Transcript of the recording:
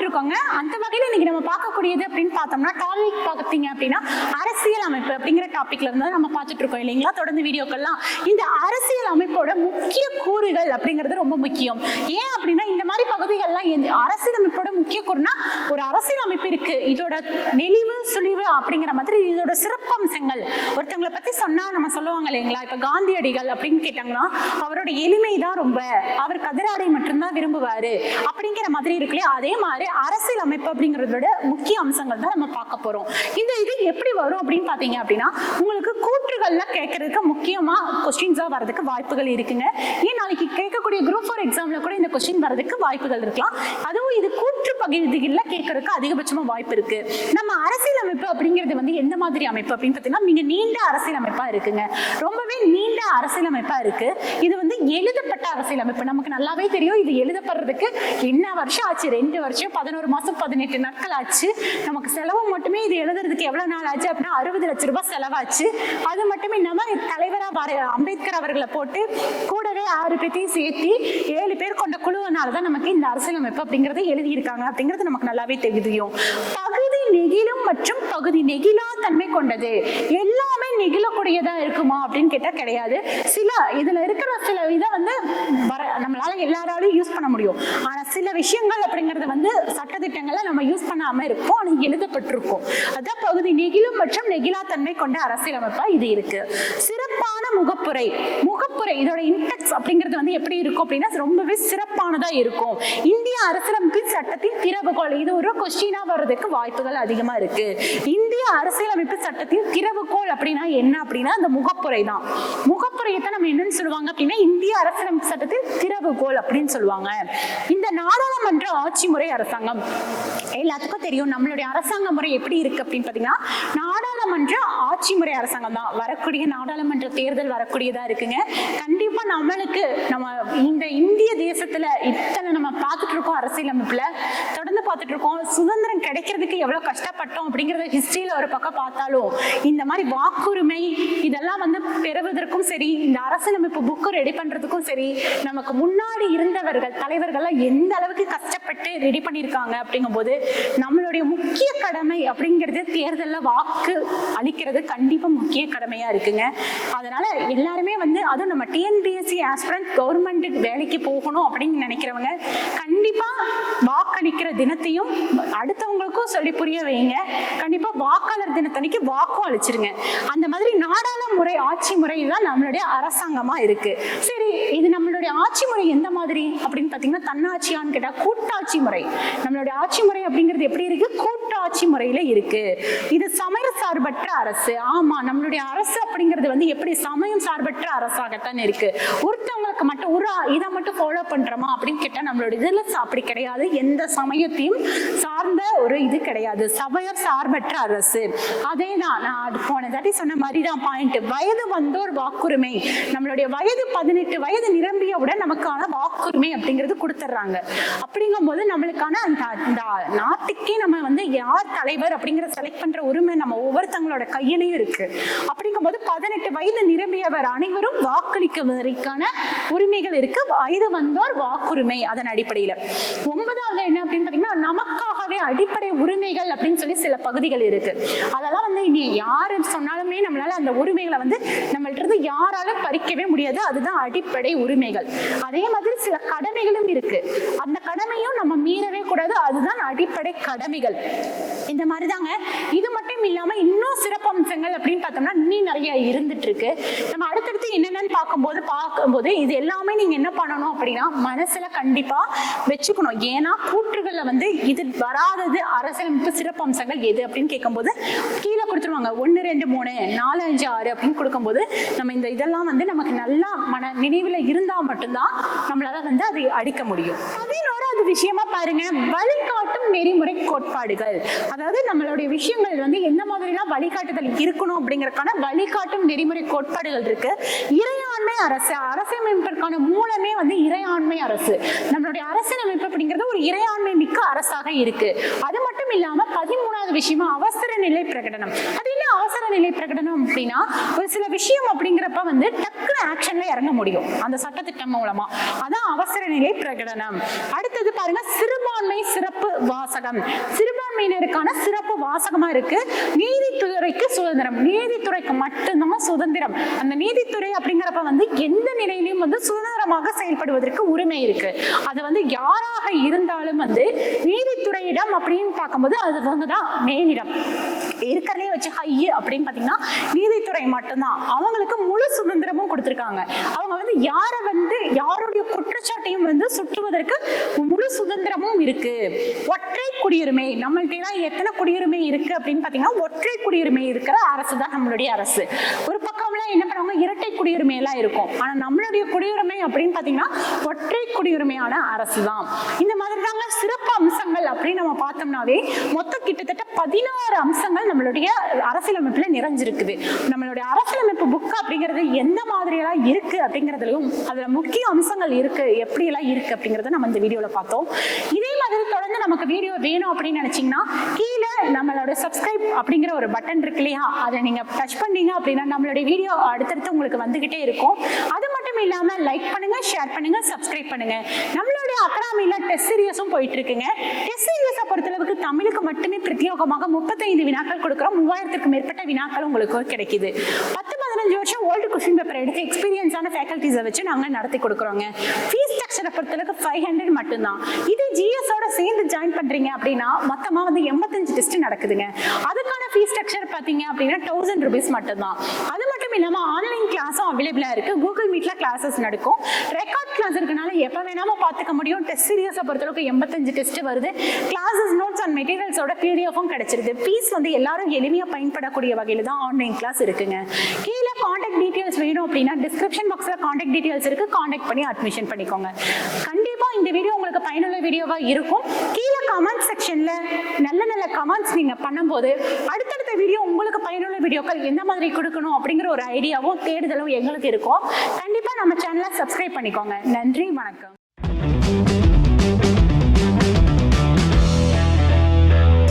பார்த்துட்டு இருக்கோங்க. அந்த வகையில் இன்னைக்கு நம்ம பார்க்கக்கூடியது அப்படின்னு பார்த்தோம்னா டாபிக் பார்த்தீங்க அப்படின்னா அரசியல் அமைப்பு அப்படிங்கிற டாபிக்ல இருந்து நம்ம பார்த்துட்டு இருக்கோம் இல்லைங்களா. தொடர்ந்து வீடியோக்கள்லாம் இந்த அரசியல் அமைப்போட முக்கிய கூறுகள் அப்படிங்கிறது ரொம்ப முக்கியம். ஏன் அப்படின்னா இந்த மாதிரி பகுதிகள்லாம் அரசியல் அமைப்போட முக்கிய கூறுனா ஒரு அரசியல் அமைப்பு இருக்கு, இதோட நெளிவு சுழிவு அப்படிங்கிற மாதிரி இதோட சிறப்பம்சங்கள். ஒருத்தவங்களை பத்தி சொன்னா நம்ம சொல்லுவாங்க இல்லைங்களா, இப்ப காந்தியடிகள் அப்படின்னு கேட்டாங்கன்னா அவரோட எளிமை தான் ரொம்ப, அவர் கதிராடை மட்டும்தான் விரும்புவாரு அப்படிங்கிற மாதிரி இருக்கு இல்லையா. அதே மாதிரி அரசியல் அமைப்பு அப்படிங்கிறதோட முக்கிய அம்சங்கள் தான் நம்ம பார்க்க போறோம். இந்த இது எப்படி வரும் அப்படின்னு பாத்தீங்க அப்படின்னா உங்களுக்கு கூற்றுகள்ல கேட்கறதுக்கு முக்கியமா கொஸ்டின்ஸா வரதுக்கு வாய்ப்புகள் இருக்குங்க. ஏன் நாளைக்கு கேட்கக்கூடிய குரூப் 4 எக்ஸாம்ல கூட இந்த கொஸ்டின் வரதுக்கு வாய்ப்புகள் இருக்கலாம். அதுவும் இது கூற்று பகுதிகள்ல கேட்கறதுக்கு அதிகபட்சமா வாய்ப்பு இருக்கு. நம்ம அரசியல் அமைப்பு அப்படிங்கிறது வந்து எந்த மாதிரி அமைப்பு அப்படின்னு பாத்தீங்கன்னா மிக நீண்ட அரசியல் அமைப்பா இருக்குங்க. ரொம்பவே நீண்ட அரசியல் அமைப்பா இருக்கு. இது வந்து எழுதப்பட்ட அரசியல் அமைப்பு. நமக்கு நல்லாவே தெரியும் இது எழுதப்படுறதுக்கு என்ன வருஷம் ஆச்சு, 2 வருஷம் 11 மாசம் 18 நாட்கள் ஆச்சு. நமக்கு செலவு மட்டுமே இது எழுதுறதுக்கு எவ்வளவு நாள் ஆச்சு அப்படின்னா 60 லட்சம் ரூபாய் செலவாச்சு. அது மட்டும் இல்லாம தலைவரா அம்பேத்கர் அவர்களை போட்டு கூடவே 6 பேர்த்தையும் சேர்த்து 7 பேர் கொண்ட குழுவினாலதான் நமக்கு இந்த அரசியலமைப்பு அப்படிங்கறத எழுதியிருக்காங்க அப்படிங்கிறது நமக்கு நல்லாவே தெரியும். பகுதி நெகிழும் மற்றும் பகுதி நெகிழா தன்மை கொண்டது. எல்லாமே நெகிழக்கூடியதா இருக்குமா அப்படின்னு கேட்டா கிடையாது. சில இதுல இருக்கிற சில இதை வந்து நம்மளால எல்லாராலையும் யூஸ் பண்ண முடியும். ஆனா சில விஷயங்கள் அப்படிங்கறது வந்து சட்டத்திட்டங்களை நம்ம யூஸ் பண்ணாம இருப்போம், ஆனா எழுதப்பட்டிருக்கும். அதான் பகுதி நெகிழும் மற்றும் நெகிழா தன்மை கொண்ட அரசியலமைப்பா இது இருக்கு. சிறப்பான முகப்புரை. முகப்புரை இதோட இன்டெக்ஸ் அப்படிங்கிறது வந்து எப்படி இருக்கும் அப்படின்னா ரொம்பவே சிறப்பானதா இருக்கும். இந்திய அரசியலமைப்பின் சட்டத்தின் திறவுகோல், இது ஒரு கொஸ்டினா வர்றதுக்கு வாய்ப்புகள் அதிகமா இருக்கு. இந்திய அரசியலமைப்பு சட்டத்தின் திறவுகோல் அப்படின்னா என்ன அப்படின்னா அந்த முகப்புரை தான். முகப்புரையை தான் நம்ம என்னன்னு சொல்லுவாங்க அப்படின்னா இந்திய அரசியலமைப்பு சட்டத்தின் திறவுகோல் அப்படின்னு சொல்லுவாங்க. இந்த நாடாளுமன்ற ஆட்சி முறை அரசாங்கம் எல்லாத்துக்கும் தெரியும். நம்மளுடைய அரசாங்க முறை எப்படி இருக்கு அப்படின்னு பாத்தீங்கன்னா நாடாளுமன்ற ஆட்சி முறை அரசாங்கம் தான். வரக்கூடிய நாடாளுமன்ற தேர்தல் வரக்கூடியதா இருக்குங்க. கண்டிப்பா நம்மளுக்கு நம்ம இந்த இந்திய தேசத்துல இத்தனை நம்ம பார்த்துட்டு இருக்கோம், அரசியலமைப்புல தொடர்ந்து பார்த்துட்டு இருக்கோம். சுதந்திரம் கிடைக்கிறதுக்கு எவ்வளவு கஷ்டப்பட்டோம் அப்படிங்கறத ஹிஸ்டரியில ஒரு பக்கம் பார்த்தாலும் இந்த மாதிரி வாக்குரிமை இதெல்லாம் வந்து பெறுவதற்கும் சரி, இந்த அரசியலமைப்பு புக்கு ரெடி பண்றதுக்கும் சரி, நமக்கு முன்னாடி இருந்தவர்கள் தலைவர்கள் எந்த அளவுக்கு கஷ்டப்பட்டு ரெடி பண்ணியிருக்காங்க அப்படிங்கும் போது நம்மளுடைய முக்கிய கடமை அப்படிங்கிறது தேர்தல்ல வாக்கு அளிக்கிறது கண்டிப்பா முக்கிய கடமையா இருக்குங்க. அதனால எல்லாருமே வந்து அதுவும் நம்ம டிஎன்பிஎஸ்சி ஆஸ்பிரண்ட் கவர்மெண்ட் வேலைக்கு போகணும் அப்படின்னு நினைக்கிறவங்க கண்டிப்பா வாக்களிக்கிற தினத்தையும் அடுத்தவங்களுக்கும் சொல்லி புரிய வைங்க. கண்டிப்பா வாக்காளர் தினத்தன்னைக்கு வாக்கும் அளிச்சிருங்க. அந்த மாதிரி நாடாளுமுறை ஆட்சி முறை தான் நம்மளுடைய அரசாங்கமா இருக்கு. சரி, இது நம்மளுடைய ஆட்சி முறை எந்த மாதிரி அப்படின்னு பாத்தீங்கன்னா தன்னாட்சியான்னு கேட்டா கூட்டாட்சி முறை. நம்மளுடைய ஆட்சி முறை அப்படிங்கிறது எப்படி இருக்கு, கூட்டாட்சி முறையில இருக்கு. இது சமய சார்பற்ற அரசு. ஆமா, நம்மளுடைய அரசு அப்படிங்கிறது வந்து எப்படி சமயம் சார்பற்ற அரசாகத்தான் இருக்கு. ஒருத்தவங்களுக்கு மட்டும் ஒரு இதை மட்டும் ஃபாலோ பண்றோமா அப்படின்னு கேட்டா நம்மளுடைய இதுல அப்படி கிடையாது. எந்த சமயத்தையும் சார்ந்த ஒரு இது கிடையாது. சமயம் சார்பற்ற அரசு. அதேதான் நான் போன தாட்டி சொன்ன மாதிரிதான் பாயிண்ட். வயது வந்தோர் வாக்குரிமை. நம்மளுடைய வயது 18 வயது நிரம்பியவுடன் நமக்கான வாக்குரிமை அப்படிங்கிறது கொடுத்துட்றாங்க. அப்படிங்கும் போது நம்மளுக்கான அந்த நாட்டுக்கே நம்ம வந்து யார் தலைவர் அப்படிங்கிற செலக்ட் பண்ற உரிமை நம்ம ஒவ்வொருத்தங்களோட கையிலையும் இருக்கு. அப்படிங்கும் போது 18 வயது நிரம்பியவர் அனைவரும் வாக்களிப்பதற்கான உரிமைகள் இருக்கு. வயது வந்தோர் வாக்குரிமை. அதன் அடிப்படையில 9வது என்ன அப்படின்னு பாத்தீங்கன்னா நமக்காகவே அடிப்படை உரிமைகள் அப்படின்னு சொல்லி சில பகுதிகள் இருக்கு. அதெல்லாம் வந்து இனி யாரு சொன்னாலுமே நம்மளால அந்த உரிமைகளை வந்து நம்மள்ட்ட இருந்து யாராலும் பறிக்கவே முடியாது. அதுதான் அடிப்படை உரிமைகள். அதே மாதிரி சில கடமைகளும் இருக்கு. அந்த கடமையும் நம்ம மீறவே கூடாது. அதுதான் அடிப்படை கடமைகள். இந்த மாதிரி தாங்க. இது மட்டும் இல்லாம இன்னும் சிறப்பம்சங்கள் அப்படின்னு பார்த்தோம்னா இன்னும் நிறைய இருந்துட்டு இருக்கு. நம்ம அடுத்தடுத்து என்னென்னு பார்க்கும்போது இது எல்லாமே நீங்க என்ன பண்ணணும் அப்படின்னா மனசுல கண்டிப்பா வச்சுக்கணும். ஏன்னா கூற்றுகள்ல வந்து இது வராதது அரசியலமைப்பு சிறப்பம்சங்கள் எது அப்படின்னு கேட்கும்போது கீழே கொடுத்துருவாங்க 1 2 3 4 5 6 அப்படின்னு கொடுக்கும்போது நம்ம இந்த இதெல்லாம் வந்து நமக்கு நல்லா நினைவுல இருந்தா மட்டும்தான் நம்மளால வந்து அதை அடிக்க முடியும். அது விஷயமா பாருங்க, வழிகாட்டும் நெறிமுறை கோட்பாடுகள். அதாவது நம்மளுடைய விஷயங்கள் வந்து எந்த மாதிரிலாம் வழிகாட்டுதல் இருக்கணும் அப்படிங்கறதுக்கான வழிகாட்டும் நெறிமுறை கோட்பாடுகள் இருக்கு. இறையாண்மை அரசு. அரசியலமைப்பிற்கான மூலமே வந்து இறையாண்மை அரசு. நம்மளுடைய அரசியலமைப்பு அப்படிங்கிறது ஒரு இறையாண்மை மிக்க அரசாக இருக்கு. அது மட்டும் இல்லாம 13வது விஷயமா அவசர நிலை பிரகடனம். அது என்ன அவசர நிலை பிரகடனம் அப்படின்னா ஒரு சில விஷயம் அப்படிங்கிறப்ப வந்து டக்குனு ஆக்ஷன்ல இறங்க முடியும் அந்த சட்டத்திட்டம் மூலமா. அதான் அவசர நிலை பிரகடனம். அடுத்தது பாருங்க, சிறுபான்மை சிறப்பு வாசகம், சிறுபான்மையினருக்கான சிறப்பு வாசகமா இருக்கு. நீதித்துறைக்கு சுதந்திரம், நீதித்துறைக்கு மட்டும்தான் சுதந்திரம். அந்த நீதித்துறை அப்படிங்கிறப்ப எந்த நிலையிலும் சுதந்திரமாக செயல்படுவதற்கு உரிமை இருக்கு. அது யாராக இருந்தாலும் நீதித்துறையிடம் அப்படின்னு பார்க்கும்போது அதுதான் மேலிடம் இருக்கிறதே வச்சு ஹை அப்படின்னு பாத்தீங்கன்னா நீதித்துறை மட்டும்தான். அவங்களுக்கு முழு சுதந்திரமும் கொடுத்திருக்காங்க. அவங்க யாருடைய குற்றச்சாட்டையும் சுட்டுவதற்கு முழு சுதந்திரமும் இருக்கு. ஒற்றை குடியுரிமை, நம்மள்ட்ட எத்தனை குடியுரிமை இருக்கு அப்படின்னு பாத்தீங்கன்னா ஒற்றை குடியுரிமை இருக்கிற அரசு தான் நம்மளுடைய அரசு. ஒரு பக்கம்ல என்ன பண்ணுவாங்க, இரட்டை குடியுரிமை எல்லாம் இருக்கும். ஆனா நம்மளுடைய குடியுரிமை அப்படின்னு பாத்தீங்கன்னா ஒற்றை குடியுரிமையான அரசு தான். இந்த மாதிரி தாங்க சிறப்பு அம்சங்கள் அப்படின்னு நம்ம பார்த்தோம்னாவே மொத்தம் கிட்டத்தட்ட 16 அம்சங்கள் நம்மளுடைய அரசியலமைப்புல நிறைஞ்சிருக்குது. நம்மளுடைய அரசியலமைப்பு புக் அப்படிங்கிறது எந்த மாதிரி எல்லாம் இருக்கு அப்படிங்கறதுலயும் அதுல முக்கிய அம்சங்கள் இருக்கு, எப்படி எல்லாம் இருக்கு அப்படிங்கறத நம்ம இந்த வீடியோல பார்த்தோம். இதே மாதிரி தொடர்ந்து நமக்கு வீடியோ வேணும் அப்படின்னு நினைச்சீங்கன்னா கீழே நம்மளோட சப்ஸ்கிரைப் அப்படிங்கிற ஒரு பட்டன் இருக்கு இல்லையா, அதை நீங்க டச் பண்ணீங்க அப்படின்னா நம்மளுடைய வீடியோ அடுத்தடுத்து உங்களுக்கு வந்துகிட்டே இருக்கும். அது மட்டும் இல்லாம லைக் பண்ணுங்க, ஷேர் பண்ணுங்க, சப்ஸ்கிரைப் பண்ணுங்க. நம்மளுடைய அகாடமியில டெஸ்ட் சீரியஸும் போயிட்டு இருக்குங்க. டெஸ்ட் சீரியஸை பொறுத்தளவுக்கு தமிழுக்கு மட்டுமே பிரத்யேகமாக 35 வினாக்கள் கொடுக்குறோம். 3000க்கும் மேற்பட்ட வினாக்கள் உங்களுக்கு கிடைக்குது. 10-15 வருஷம் ஓல்டு கொஸ்டின் பேப்பர் எடுத்து எக்ஸ்பீரியன்ஸான ஃபேக்கல்டிஸை வச்சு நாங்க நடத்தி கொடுக்குறோங்க. ஃபீஸ் ஸ்ட்ரக்சரை பொறுத்தளவுக்கு 500 மட்டும்தான். இது ஜிஎஸோட சேர்ந்து ஜாயின் பண்றீங்க அப்படின்னா மொத்தமா 85 டெஸ்ட் நடக்குதுங்க. அதுக்கான ஃபீஸ் ஸ்ட்ரக்சர் பாத்தீங்க அப்படின்னா 1000 rupees மட்டும்தான். அது மட்டும் இல்லாம ஆன்லைன் கிளாஸும் அவைலபிளா இருக்கு. கூகுள் மீட்ல கிளாஸஸ் நடக்கும். ரெக்கார்ட் கிளாஸ் இருக்கனால எப்ப வேணாம பாத்துக்க முடியும். டெஸ்ட் சீரியஸை பொறுத்தளவுக்கு 85 டெஸ்ட் வருது. கிளாஸஸ், நோட்ஸ் அண்ட் மெட்டீரியல்ஸோட பிடிஎஃப்பும் கிடைச்சிருது. ஃபீஸ் எல்லாரும் எளிமையா பயன்படக்கூடிய வகையில தான் ஆன்லைன் கிளாஸ் இருக்குங்க. கீழே கான்டாக்ட் டீடைல்ஸ் வேணும் அப்படின்னா டிஸ்கிரிப்ஷன் பாக்ஸ்ல கான்டாக்ட் டீடைல்ஸ் இருக்கு. கான்டாக்ட் பண்ணி அட்மிஷன் பண்ணிக்கோங்க. கண்டிப்பா இந்த வீடியோ உங்களுக்கு பயனுள்ள வீடியோவா இருக்கும். கீழே கமெண்ட் செக்ஷன்ல நல்ல நல்ல கமெண்ட்ஸ் நீங்க பண்ணும்போது அடுத்தடுத்த வீடியோ உங்களுக்கு பயனுள்ள வீடியோக்கள் எந்த மாதிரி கொடுக்கணும் அப்படிங்கிற ஒரு ஐடியாவும் தேடுதலும் எங்களுக்கு இருக்கும். கண்டிப்பா நம்ம சேனலை சப்ஸ்கிரைப் பண்ணிக்கோங்க. நன்றி, வணக்கம்.